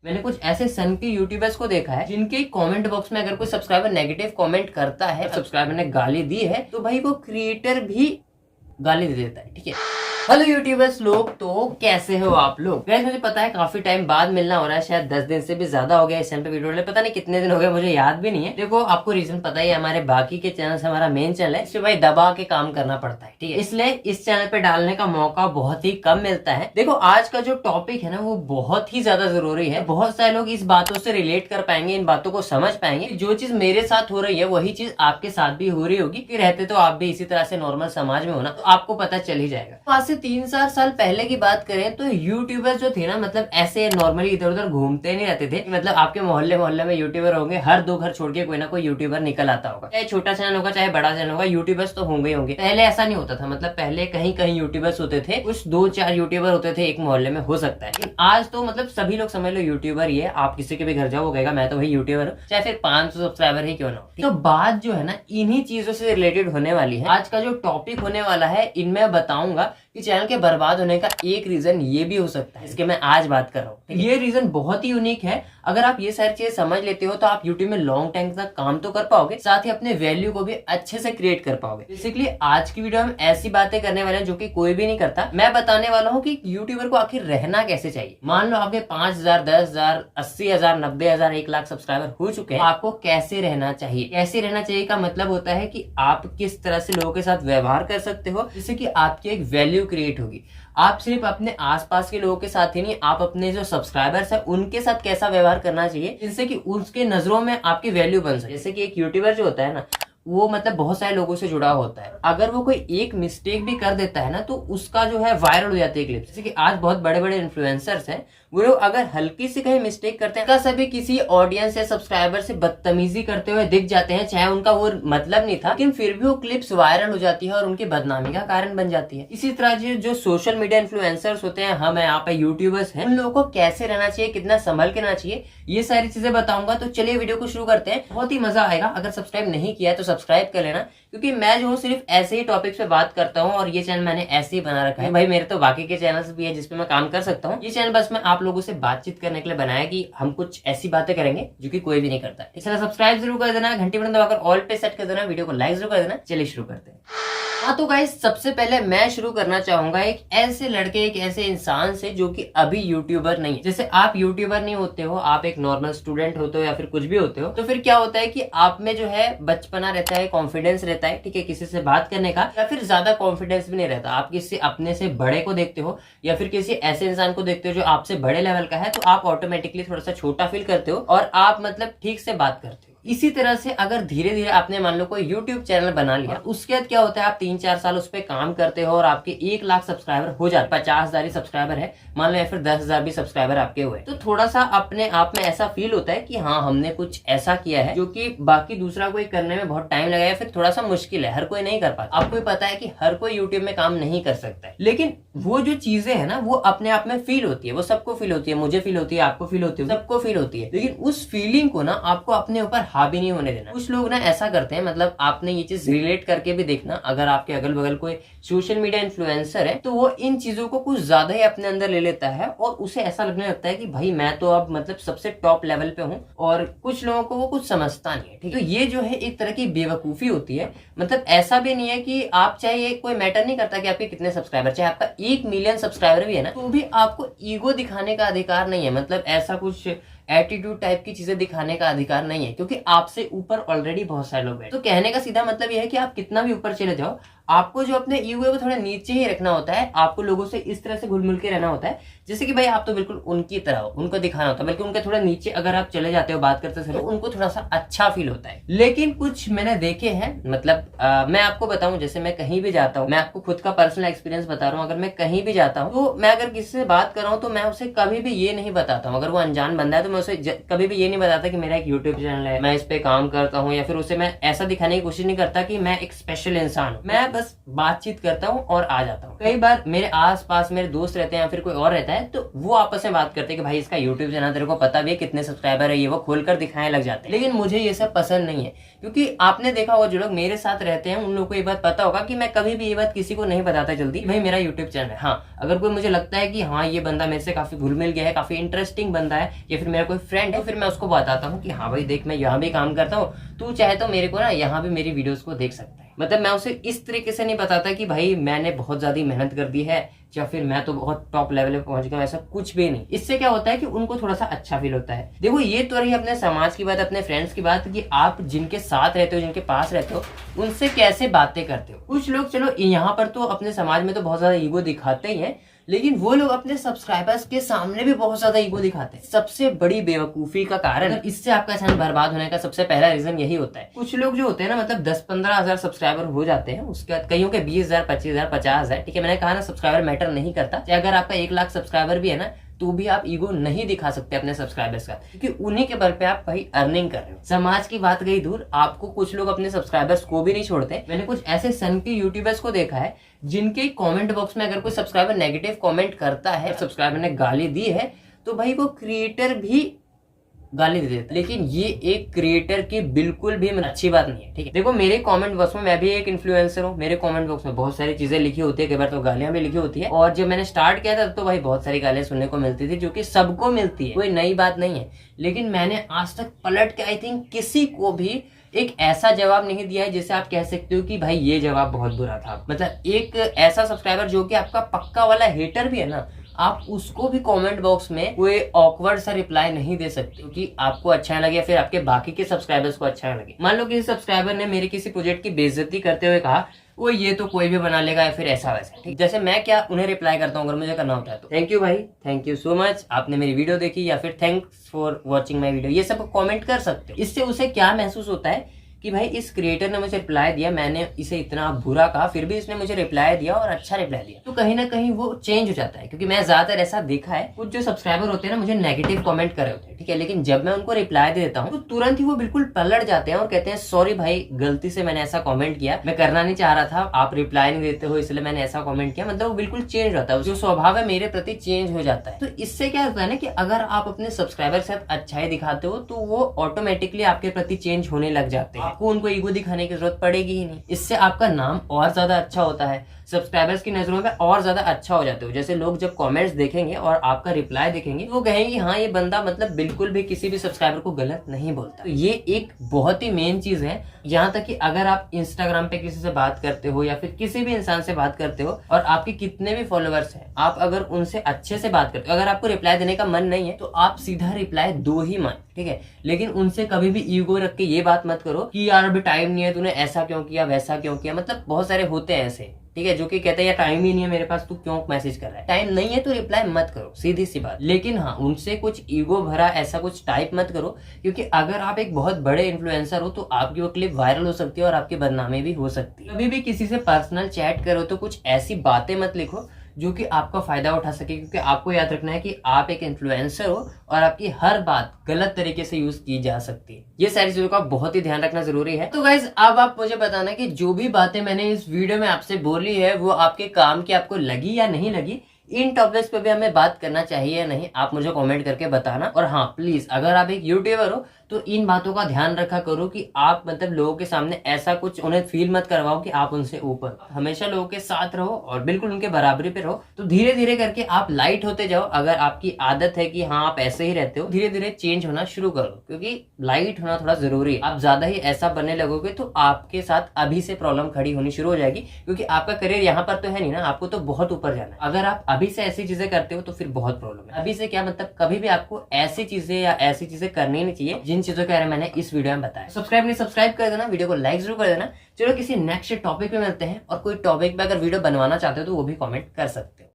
मैंने कुछ ऐसे सन के यूट्यूबर्स को देखा है जिनके कमेंट बॉक्स में अगर कोई सब्सक्राइबर नेगेटिव कमेंट करता है, सब्सक्राइबर ने गाली दी है, तो भाई वो क्रिएटर भी गाली दे देता है। ठीक है। हेलो यूट्यूबर्स लोग, तो कैसे हो आप लोग? गाइस मुझे पता है काफी टाइम बाद मिलना हो रहा है, शायद 10 दिन से भी ज्यादा हो गया इस चैनल पे वीडियो डाले, पता नहीं कितने दिन हो गए, मुझे याद भी नहीं है। देखो आपको रीजन पता ही है, हमारे बाकी के चैनल से हमारा मेन चैनल है, इसमें भाई दबा के काम करना पड़ता है। ठीक है, इसलिए इस चैनल पे डालने का मौका बहुत ही कम मिलता है। देखो आज का जो टॉपिक है ना वो बहुत ही ज्यादा जरूरी है। बहुत सारे लोग इस बातों से रिलेट कर पाएंगे, इन बातों को समझ पाएंगे। जो चीज मेरे साथ हो रही है वही चीज आपके साथ भी हो रही होगी, कि रहते तो आप भी इसी तरह से नॉर्मल समाज में हो ना, तो आपको पता चल ही जाएगा। आज से 3-4 साल पहले की बात करें तो यूट्यूबर जो थे ना, मतलब ऐसे नॉर्मली इधर उधर घूमते नहीं रहते थे। मतलब आपके मोहल्ले मोहल्ले में यूट्यूबर होंगे, हर 2 घर छोड़ के कोई ना कोई यूट्यूबर निकल आता होगा, चाहे छोटा चैनल होगा चाहे बड़ा चैनल होगा, यूट्यूबर्स तो होंगे ही होंगे। पहले ऐसा नहीं होता था, मतलब पहले कहीं कहीं यूट्यूबर्स होते थे, कुछ 2-4 यूट्यूबर होते थे एक मोहल्ले में, हो सकता है। लेकिन आज तो मतलब सभी लोग समझ लो यूट्यूबर ही है। आप किसी के भी घर जाओ वो कहेगा मैं तो वही यूट्यूबर हूँ, चाहे फिर 500 सब्सक्राइबर ही क्यों ना हो। तो बात जो है ना इन्हीं चीजों से रिलेटेड होने वाली है। आज का जो टॉपिक होने वाला है इनमें बताऊंगा कि चैनल के बर्बाद होने का एक रीजन ये भी हो सकता है, इसके मैं आज बात कर रहा हूँ। ये रीजन बहुत ही यूनिक है। अगर आप ये सारी चीजें समझ लेते हो तो आप यूट्यूब में लॉन्ग टाइम तक काम तो कर पाओगे, साथ ही अपने वैल्यू को भी अच्छे से क्रिएट कर पाओगे। बेसिकली आज की वीडियो हम ऐसी बातें करने वाले हैं जो कि कोई भी नहीं करता। मैं बताने वाला हूँ कि यूट्यूबर को आखिर रहना कैसे चाहिए। मान लो आपके 5,000, 10,000, 80,000, 90,000, 1 लाख सब्सक्राइबर हो चुके हैं, आपको कैसे रहना चाहिए। कैसे रहना चाहिए का मतलब होता है कि आप किस तरह से लोगों के साथ व्यवहार कर सकते हो जिससे कि आपकी एक वैल्यू क्रिएट होगी। आप सिर्फ अपने आसपास के लोगों के साथ ही नहीं, आप अपने जो सब्सक्राइबर्स हैं उनके साथ कैसा व्यवहार करना चाहिए जिससे कि उसके नजरों में आपकी वैल्यू बन सके। जैसे कि एक यूट्यूबर जो होता है ना, वो मतलब बहुत सारे लोगों से जुड़ा होता है। अगर वो कोई एक मिस्टेक भी कर देता है ना तो उसका जो है वायरल हो जाती है क्लिप। जैसे कि आज बहुत बड़े बड़े इन्फ्लुएंसर्स हैं, वो लोग अगर हल्की सी कहीं मिस्टेक करते हैं, सभी किसी ऑडियंस या सब्सक्राइबर से बदतमीजी करते हुए दिख जाते हैं, चाहे उनका वो मतलब नहीं था, लेकिन फिर भी वो क्लिप्स वायरल हो जाती है और उनकी बदनामी का कारण बन जाती है। इसी तरह जो सोशल मीडिया इन्फ्लुएंसर्स होते हैं, हम यहाँ पे यूट्यूबर्स हैं, उन लोगों को कैसे रहना चाहिए, कितना संभल के रहना चाहिए, ये सारी चीजें बताऊंगा। तो चलिए वीडियो को शुरू करते हैं। बहुत ही मजा आएगा। अगर सब्सक्राइब नहीं किया है तो सब्सक्राइब कर लेना, क्योंकि मैं जो हूँ सिर्फ ऐसे ही टॉपिक्स पे बात करता हूँ और ये चैनल मैंने ऐसे ही बना रखा है। भाई मेरे तो बाकी के चैनल्स भी है जिसपे मैं काम कर सकता हूँ। ये चैनल बस मैं आप लोगों से बातचीत करने के लिए बनाया कि हम कुछ ऐसी बातें करेंगे जो कि कोई भी नहीं करता। इसलिए सब्सक्राइब जरूर कर देना, घंटी बटन दबाकर ऑल पे सेट कर देना, वीडियो को लाइक जरूर कर देना। चलिए शुरू करते हैं। हाँ तो गाइस सबसे पहले मैं शुरू करना चाहूंगा एक ऐसे लड़के, एक ऐसे इंसान से जो कि अभी यूट्यूबर नहीं है। जैसे आप यूट्यूबर नहीं होते हो, आप एक नॉर्मल स्टूडेंट होते हो या फिर कुछ भी होते हो, तो फिर क्या होता है कि आप में जो है बचपना रहता है, कॉन्फिडेंस रहता है, ठीक है, किसी से बात करने का, या फिर ज्यादा कॉन्फिडेंस भी नहीं रहता। आप किसी अपने से बड़े को देखते हो या फिर किसी ऐसे इंसान को देखते हो जो आपसे बड़े लेवल का है, तो आप ऑटोमेटिकली थोड़ा सा छोटा फील करते हो और आप मतलब ठीक से बात करते हो। इसी तरह से अगर धीरे धीरे आपने मान लो कोई YouTube चैनल बना लिया, उसके बाद क्या होता है, आप 3-4 साल उस पर काम करते हो और आपके 1 लाख सब्सक्राइबर हो जाते, 50,000 सब्सक्राइबर है मान लो, या फिर 10,000 भी सब्सक्राइबर आपके हुए, तो थोड़ा सा अपने आप में ऐसा फील होता है कि हाँ हमने कुछ ऐसा किया है जो कि बाकी दूसरा कोई करने में बहुत टाइम लगा या फिर थोड़ा सा मुश्किल है, हर कोई नहीं कर पाता। आपको पता है कि हर कोई यूट्यूब में काम नहीं कर सकता है, लेकिन वो जो चीजें है ना वो अपने आप में फील होती है, वो सबको फील होती है, मुझे फील होती है, आपको फील होती है, सबको फील होती है। लेकिन उस फीलिंग को ना आपको अपने ऊपर हावी नहीं होने देना। कुछ लोग ना ऐसा करते हैं, मतलब आपने ये चीज रिलेट करके भी देखना, अगर आपके अगल बगल कोई सोशल मीडिया इन्फ्लुएंसर है तो वो इन चीजों को कुछ ज्यादा ही अपने अंदर ले लेता है और उसे ऐसा लगने लगता है कि भाई मैं तो अब मतलब सबसे टॉप लेवल पे हूँ, और कुछ लोगों को वो कुछ समझता नहीं है। ठीक है, तो ये जो है एक तरह की बेवकूफी होती है। मतलब ऐसा भी नहीं है कि आप चाहे, ये कोई मैटर नहीं करता कि आपके कितने सब्सक्राइबर, चाहे आपका 1 मिलियन सब्सक्राइबर भी है ना, तो भी आपको ईगो दिखाने का अधिकार नहीं है। मतलब ऐसा कुछ एटीट्यूड टाइप की चीजें दिखाने का अधिकार नहीं है, क्योंकि आपसे ऊपर ऑलरेडी बहुत सारे लोग हैं। तो कहने का सीधा मतलब यह है कि आप कितना भी ऊपर चले जाओ, आपको जो अपने ईगो है वो थोड़ा नीचे ही रखना होता है। आपको लोगों से इस तरह से घुल मिल के रहना होता है जैसे कि भाई आप तो बिल्कुल उनकी तरह हो, उनको दिखाना होता है, बल्कि उनके थोड़ा नीचे अगर आप चले जाते हो बात करते समय, तो उनको थोड़ा सा अच्छा फील होता है। लेकिन कुछ मैंने देखे हैं, मतलब मैं आपको बताऊं, जैसे मैं कहीं भी जाता हूँ, मैं आपको खुद का पर्सनल एक्सपीरियंस बता रहा हूँ, अगर मैं कहीं भी जाता हूँ तो मैं अगर किसी से बात कर रहा हूँ तो मैं उसे कभी भी ये नहीं बताता हूँ, अगर वो अनजान बंदा है तो मैं उसे कभी भी ये नहीं बताता कि मेरा एक यूट्यूब चैनल है, मैं इस पे काम करता हूँ, या फिर उसे मैं ऐसा दिखाने की कोशिश नहीं करता कि मैं एक स्पेशल इंसान हूँ। मैं बस बातचीत करता हूँ और आ जाता हूँ। कई बार मेरे आस पास मेरे दोस्त रहते हैं या फिर कोई और रहता है तो वो आपस में बात करते हैं कि भाई इसका यूट्यूब चैनल तेरे को पता भी है कितने सब्सक्राइबर है, ये वो खोलकर दिखाने लग जाते हैं। लेकिन मुझे ये सब पसंद नहीं है, क्योंकि आपने देखा होगा जो लोग मेरे साथ रहते हैं उन लोगों को ये बात पता होगा कि मैं कभी भी ये बात किसी को नहीं बताता जल्दी भाई मेरा यूट्यूब चैनल है। हाँ, अगर कोई मुझे लगता है कि हाँ ये बंदा मेरे से काफी घुल मिल गया है, काफी इंटरेस्टिंग बंदा है, या फिर मेरा कोई फ्रेंड है, फिर मैं उसको बताता हूँ कि हाँ भाई देख मैं यहाँ भी काम करता हूँ, तू चाहे तो मेरे को ना यहाँ भी मेरी वीडियोस को देख सकता है। मतलब मैं उसे इस तरीके से नहीं बताता कि भाई मैंने बहुत ज्यादा मेहनत कर दी है या फिर मैं तो बहुत टॉप लेवल पे पहुंच गया, ऐसा कुछ भी नहीं। इससे क्या होता है कि उनको थोड़ा सा अच्छा फील होता है। देखो ये तो रही अपने समाज की बात, अपने फ्रेंड्स की बात कि आप जिनके साथ रहते हो, जिनके पास रहते हो, उनसे कैसे बातें करते हो। कुछ लोग चलो यहाँ पर तो अपने समाज में तो बहुत ज्यादा ईगो दिखाते ही है, लेकिन वो लोग अपने सब्सक्राइबर्स के सामने भी बहुत ज्यादा ईगो दिखाते हैं। सबसे बड़ी बेवकूफी का कारण, इससे आपका चैनल बर्बाद होने का सबसे पहला रीजन यही होता है। कुछ लोग जो होते हैं ना, मतलब 10-15 हजार सब्सक्राइबर हो जाते हैं, उसके बाद कईयों के 20,000, 25,000, 50,000, ठीक है। मैंने कहा ना सब्सक्राइबर मैटर नहीं करता। अगर आपका 1 लाख सब्सक्राइबर भी है ना तो भी आप ईगो नहीं दिखा सकते अपने सब्सक्राइबर्स का, क्योंकि उन्हीं के बल पे आप भाई अर्निंग कर रहे हो। समाज की बात गई दूर, आपको कुछ लोग अपने सब्सक्राइबर्स को भी नहीं छोड़ते। मैंने कुछ ऐसे सन की यूट्यूबर्स को देखा है जिनके कमेंट बॉक्स में अगर कोई सब्सक्राइबर नेगेटिव कमेंट करता है, सब्सक्राइबर ने गाली दी है, तो भाई वो क्रिएटर भी गाली दे देता है। लेकिन ये एक क्रिएटर की बिल्कुल भी अच्छी बात नहीं है, ठीक है। देखो मेरे कमेंट बॉक्स में, मैं भी एक इन्फ्लुएंसर हूँ, मेरे कमेंट बॉक्स में बहुत सारी चीजें लिखी होती है, कई बार तो गालियां भी लिखी होती है। और जब मैंने स्टार्ट किया था तो भाई बहुत सारी गालियां सुनने को मिलती थी, जो कि सबको मिलती है, कोई नई बात नहीं है। लेकिन मैंने आज तक पलट के आई थिंक किसी को भी एक ऐसा जवाब नहीं दिया है जिसे आप कह सकते हो कि भाई ये जवाब बहुत बुरा था। मतलब एक ऐसा सब्सक्राइबर जो कि आपका पक्का वाला हेटर भी है ना, आप उसको भी कमेंट बॉक्स में कोई ऑकवर्ड सा रिप्लाई नहीं दे सकते, क्योंकि आपको अच्छा लगे या फिर आपके बाकी के सब्सक्राइबर्स को अच्छा लगे। मान लो किसी सब्सक्राइबर ने मेरे किसी प्रोजेक्ट की बेइज्जती करते हुए कहा वो ये तो कोई भी बना लेगा या फिर ऐसा वैसा, ठीक। जैसे मैं क्या उन्हें रिप्लाई करता हूँ अगर मुझे करना होता है तो, थैंक यू भाई, थैंक यू सो मच, आपने मेरी वीडियो देखी, या फिर thanks for watching my video, ये सब कॉमेंट कर सकते हो। इससे उसे क्या महसूस होता है कि भाई इस क्रिएटर ने मुझे रिप्लाई दिया, मैंने इसे इतना बुरा कहा फिर भी इसने मुझे रिप्लाई दिया और अच्छा रिप्लाई दिया, तो कहीं ना कहीं वो चेंज हो जाता है। क्योंकि मैं ज्यादातर ऐसा देखा है, कुछ जो सब्सक्राइबर होते हैं ना मुझे नेगेटिव कमेंट कर रहे होते हैं, ठीक है, लेकिन जब मैं उनको रिप्लाई दे देता हूँ तो तुरंत ही वो बिल्कुल पलट जाते हैं और कहते हैं सॉरी भाई गलती से मैंने ऐसा कॉमेंट किया, मैं करना नहीं चाह रहा था, आप रिप्लाई नहीं देते हो इसलिए मैंने ऐसा कॉमेंट किया। मतलब वो बिल्कुल चेंज होता है, जो स्वभाव है मेरे प्रति चेंज हो जाता है। तो इससे क्या होता है ना कि अगर आप अपने सब्सक्राइबर के साथ अच्छाई दिखाते हो तो वो ऑटोमेटिकली आपके प्रति चेंज होने लग जाते हैं, आपको उनको ईगो दिखाने की जरूरत पड़ेगी ही नहीं। इससे आपका नाम और ज्यादा अच्छा होता है, सब्सक्राइबर्स की नजरों में और ज्यादा अच्छा हो जाते हो। जैसे लोग जब कमेंट्स देखेंगे और आपका रिप्लाई देखेंगे वो कहेंगे हाँ ये बंदा मतलब बिल्कुल भी किसी भी सब्सक्राइबर को गलत नहीं बोलता। तो ये एक बहुत ही मेन चीज है। यहाँ तक कि अगर आप इंस्टाग्राम पे किसी से बात करते हो या फिर किसी भी इंसान से बात करते हो और आपके कितने भी फॉलोअर्स हैं, आप अगर उनसे अच्छे से बात करते हो, अगर आपको रिप्लाई देने का मन नहीं है तो आप सीधा रिप्लाई दो ही मत, ठीक है। लेकिन उनसे कभी भी ईगो रख के ये बात मत करो कि यार अभी टाइम नहीं है, तूने ऐसा क्यों किया, वैसा क्यों किया। मतलब बहुत सारे होते हैं ऐसे, ठीक है, जो कि कहते हैं यार टाइम ही नहीं है मेरे पास, तू क्यों मैसेज कर रहा है। टाइम नहीं है तो रिप्लाई मत करो, सीधी सी बात। लेकिन हाँ उनसे कुछ ईगो भरा ऐसा कुछ टाइप मत करो, क्योंकि अगर आप एक बहुत बड़े इन्फ्लुएंसर हो तो आपकी वो क्लिप वायरल हो सकती है और आपकी बदनामी भी हो सकती है। कभी भी किसी से पर्सनल चैट करो तो कुछ ऐसी बातें मत लिखो जो कि आपका फायदा उठा सके, क्योंकि आपको याद रखना है कि आप एक इन्फ्लुएंसर हो और आपकी हर बात गलत तरीके से यूज की जा सकती है। ये सारी चीजों का बहुत ही ध्यान रखना जरूरी है। तो गाइज अब आप मुझे बताना कि जो भी बातें मैंने इस वीडियो में आपसे बोली है वो आपके काम की आपको लगी या नहीं लगी। इन टॉपिक्स पे भी हमें बात करना चाहिए या नहीं, आप मुझे कमेंट करके बताना। और हाँ प्लीज अगर आप एक यूट्यूबर हो तो इन बातों का ध्यान रखा करो कि आप मतलब लोगों के सामने ऐसा कुछ उन्हें फील मत करवाओ कि आप उनसे ऊपर। हमेशा लोगों के साथ रहो और बिल्कुल उनके बराबरी पे रहो। तो धीरे धीरे करके आप लाइट होते जाओ। अगर आपकी आदत है कि हाँ आप ऐसे ही रहते हो, धीरे धीरे चेंज होना शुरू करो, क्योंकि लाइट होना थोड़ा जरूरी है। आप ज्यादा ही ऐसा बनने लगोगे तो आपके साथ अभी से प्रॉब्लम खड़ी होनी शुरू हो जाएगी, क्योंकि आपका करियर यहाँ पर तो है नहीं ना, आपको तो बहुत ऊपर जाना है। अगर आप अभी से ऐसी चीजें करते हो तो फिर बहुत प्रॉब्लम है। अभी से क्या मतलब कभी भी आपको ऐसी चीजें या ऐसी चीजें करनी नहीं चाहिए जिन चीजों के बारे में मैंने इस वीडियो में बताया। सब्सक्राइब कर देना, वीडियो को लाइक जरूर कर देना। चलो किसी नेक्स्ट टॉपिक पे मिलते हैं, और कोई टॉपिक पे अगर वीडियो बनवाना चाहते हो तो वो भी कमेंट कर सकते हो।